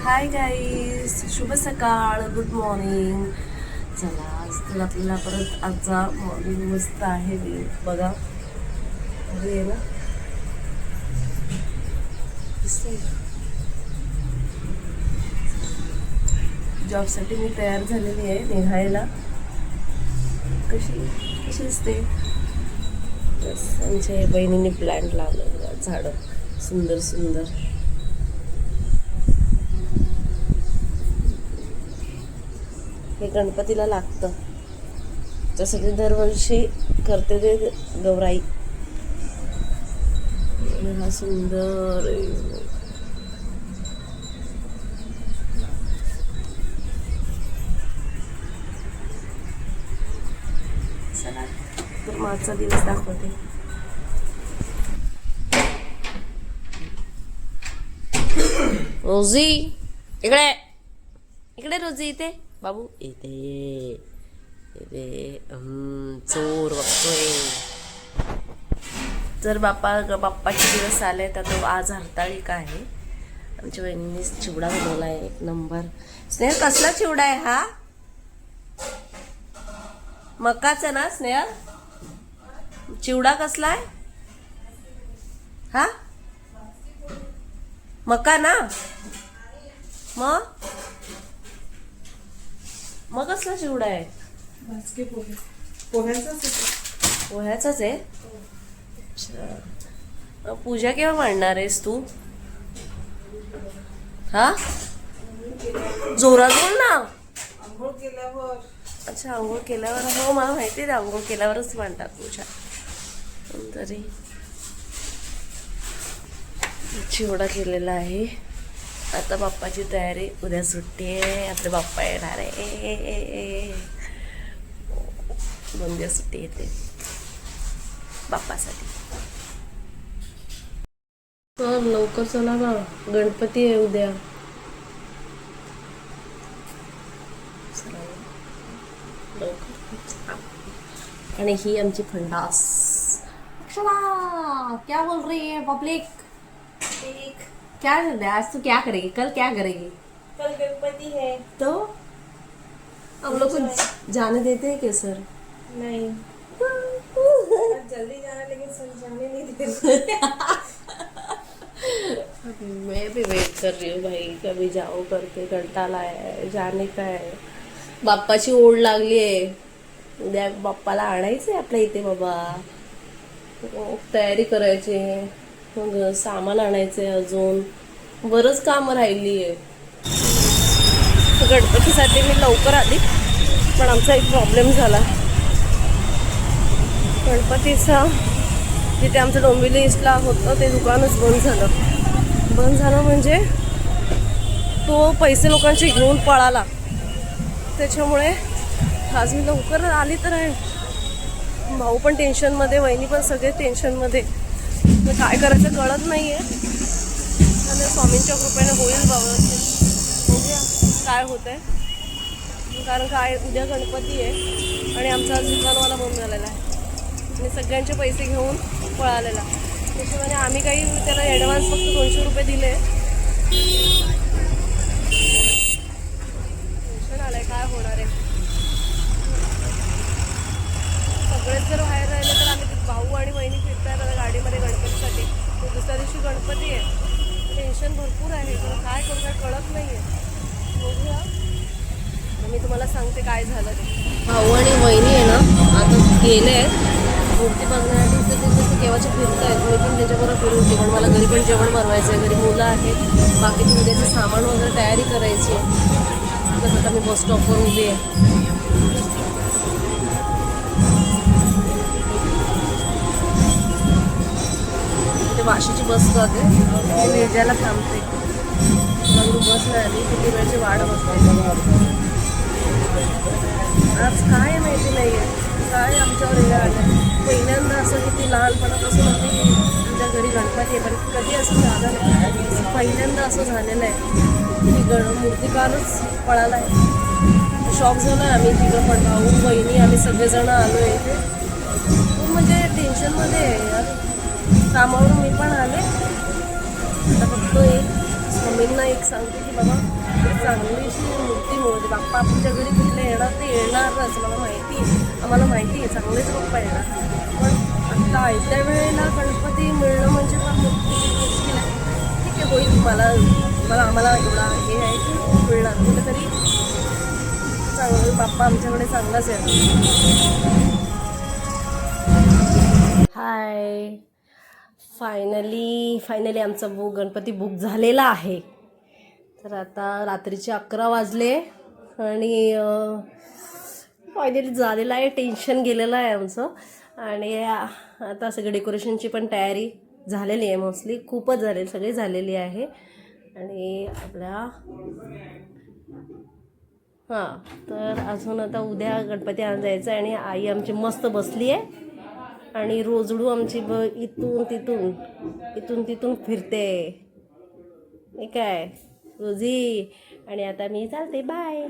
Hi guys, शुभ सकाळ, good morning. चला आज तर आपल्याला परत आजचा मॉर्निंग मस्त आहे. बघा आहे ना, जॉबसाठी मी तयार झालेली आहे निघायला. कशी कशी असते. बस आमच्या बहिणीने प्लॅन्ट लावलं, झाडं सुंदर सुंदर. हे गणपतीला लागतं, त्यासाठी दरवर्षी करते ते गौराई. हा सुंदर चला तर मागचा दिवस दाखवते. रोजी इकडे इकडे, रोजी इथे, बाबू इथे इथे. चोर बघतोय. जर बाप्पाचे दिवस आले तर तो आज हरताळिका आहे. आमच्या बहिणीने चिवडा बनवला आहे, एक नंबर. स्नेहल, कसला चिवडा आहे हा? मकाचा ना स्नेहल? चिवडा कसला आहे हा? मका ना? मग कसला चिवडा आहे? पोह्याचाच आहे. अच्छा, पूजा केव्हा मांडणार आहेस तू? हा, जोरात बोल ना. आंघोळ केल्यावर. अच्छा, आंघोळ केल्यावर. हो, मला माहिती आहे, आंघोळ केल्यावरच मांडतात पूजा. तरी चिवडा केलेला आहे. आता बाप्पाची तयारी, उद्या सुट्टी आहे, आपले बाप्पा येणार आहे. 2 दिवस सुट्टी येते बाप्पासाठी. लवकर चला ना, गणपती आहे उद्या. आणि ही आमची फंडास. अक्षरा, क्या बोल रही है पब्लिक? क्या चल रहा है आज? तू क्या करेगी कल? क्या करेगी कल? गणपति है तो हम लोग को जाने देते हैं क्या सर? नहीं, जल्दी जाना, लेकिन सर जाने नहीं देते. मैं भी वेट कर रही हूँ भाई, कभी जाओ करके. कंटाळा आहे जाने का आहे. बाप्पाची ओढ लागली आहे. उद्या बाप्पाला आणायचंय आपल्या इथे बाबा. तयारी करायची, मग सामान आणायचंय, अजून बरंच काम राहिली आहे. गणपतीसाठी मी लवकर आली, पण आमचा एक प्रॉब्लेम झाला. गणपतीचा जिथे आमचं डोंबिवली ईस्टला होतं ते दुकानच बंद झालं म्हणजे तो पैसे लोकांचे घेऊन पळाला. त्याच्यामुळे आज मी लवकर आली तर आहे. भाऊ पण टेन्शनमध्ये, वहिनी पण सगळे टेन्शनमध्ये. काय करायचं कळत नाही आहे. आणि स्वामींच्या कृपेने होईल बाबा, बघूया काय होतं आहे. कारण काय, उद्या गणपती आहे आणि आमचा दुकानवाला बंद झालेला आहे आणि सगळ्यांचे पैसे घेऊन पळालेला. त्याच्यामुळे आम्ही काही त्याला ॲडव्हान्स फक्त 200 रुपये दिले. टेन्शन आलं आहे, काय होणार आहे. सगळेच जर बाहेर राहिले तर आम्ही भाऊ आणि वहिनी फिरताय बघा गाडीमध्ये गणपतीसाठी. दुसऱ्या दिवशी गणपती आहे, टेन्शन भरपूर आहे. पण काय करू, काय कळत नाही आहे. बघूया, मी तुम्हाला सांगते काय झालं ते. भाऊ आणि वहिनी आहे ना आता गेले मूर्ती बघण्यासाठी. तिथे केव्हाचे फिरत आहेत. मी पण त्याच्याबरोबर फिरून पण मला घरी पण जेवण बनवायचं आहे. घरी मुलं आहेत, बाकी उद्याचं सामान वगैरे तयारी करायची आहे. तसं आता मी बस स्टॉपवर उभी आहे. वाशीची बस जाते, वेजाला थांबते. मग बस नाही आली, किती वेळची वाट बघते. आज काय माहिती नाही आहे, काय आमच्यावर हे आलं. पहिल्यांदा असं किती लहानपणापासून आम्ही आमच्या घरी गणपती आहे, पण कधी असं झालं नाही. पहिल्यांदा असं झालेलं आहे की मूर्तिकारच पळाला आहे. शॉक झालो आहे आम्ही तिकडं पण, भाऊ बहिणी आम्ही सगळेजण आलो आहे इथे. खूप म्हणजे टेन्शनमध्ये आहे यार. कामावरून मी पण आले. आता फक्त एक स्वामी मम्मींना एक सांगते की बाबा एक चांगलीशी मूर्ती मिळते. बाप्पा आमच्या घरी कुठले येणार ते येणारच, मला माहिती आहे, आम्हाला माहिती आहे चांगलेच बाप्पा येणार. पण आता आयत्या वेळेला गणपती मिळणं म्हणजे फार मोठी मुश्किल आहे. ठीक आहे, होईल. आम्हाला एवढा हे आहे की मिळणार कुठेतरी चांगलं. बाप्पा आमच्याकडे चांगलाच आहे. हाय, फायनली आमचा गणपती बुक झालेला आहे. तर आता रात्रीचे 11 वाजले आणि फायनली झालेलं आहे. टेन्शन गेलेलं आहे आमचं. आणि आता सगळं डेकोरेशनची पण तयारी झालेली आहे. मोस्टली खूपच सगळी झालेली आहे. आणि आपल्या तर अजून आता उद्या गणपती आणून जायचं आहे. आणि आई आमची मस्त बसली आहे आणि रोजडू आमची इथून तिथून फिरते. हे काय रोजी. आणि आता मी चालते, बाय.